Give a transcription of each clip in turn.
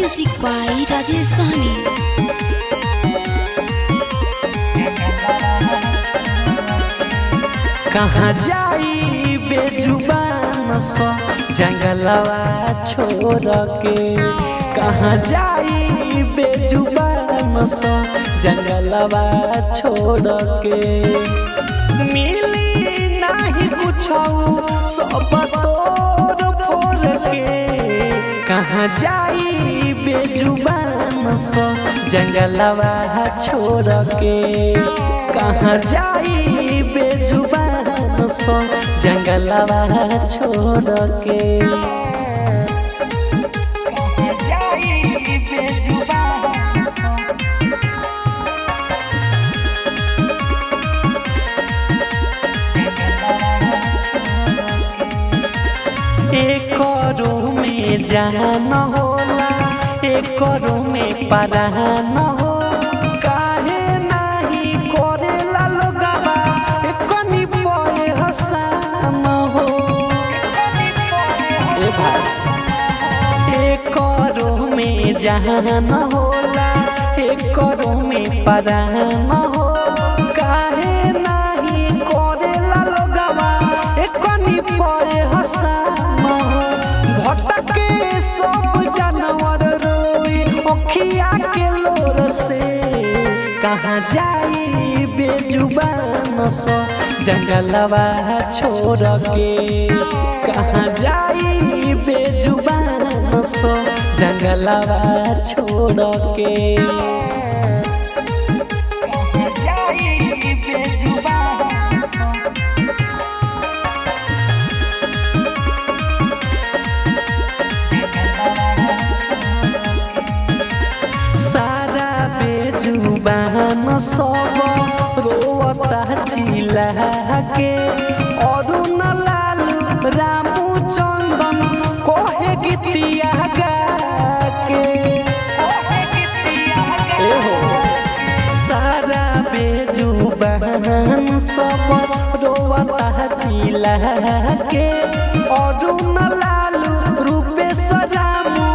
Music by Rajesh Sahni. कहाँ जाई बेजुबान सा जंगलवा छोड़ के, कहाँ जाई बेजुबान सा जंगलवा छोड़ के। मिली नहीं कुछ सब तोड़ फोड़ के, कहाँ जाई बेजुबान सा जंगलवा छोड़ के, कहाँ जाई बेजुबान सा जंगलवा छोड़ के। कहाँ जाई बेजुबान सा एकरो में जान होला एकरो में परान हो, काहे नाही करेला लोगवा एकनी परे हसान हो। ए भाई एकरो में जान होला एकरो में परान हो, काहे नाही करेला लोगवा एकनी परे हसान हो। भटके सब जानवर रोई अखिया के लोर से, कहाँ जाई बेजुबान सा जंगलवा छोड़ के, कहाँ जाई बेजुबान सा जंगलवा छोड़ के। कहाँ जाई बेजुबान सा सारा बेजुबान सब रोवता चिल्ला के, अरुण लालू रामू चंदन कोहे गीतिया गा के। सारा बेजुबान सब रोवता चिल्ला के, अरुण लालू रूपेश रामू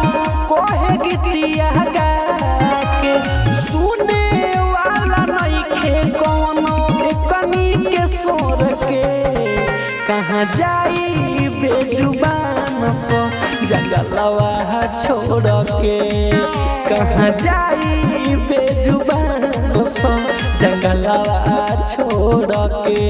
कोहे गीतिया गा के। सुने वाला नइखे कौनो एकनी के सोर के, कहाँ जाई बेजुबान सा जंगलवा छोड़ के, कहाँ जाई बेजुबान सा जंगलवा छोड़ के।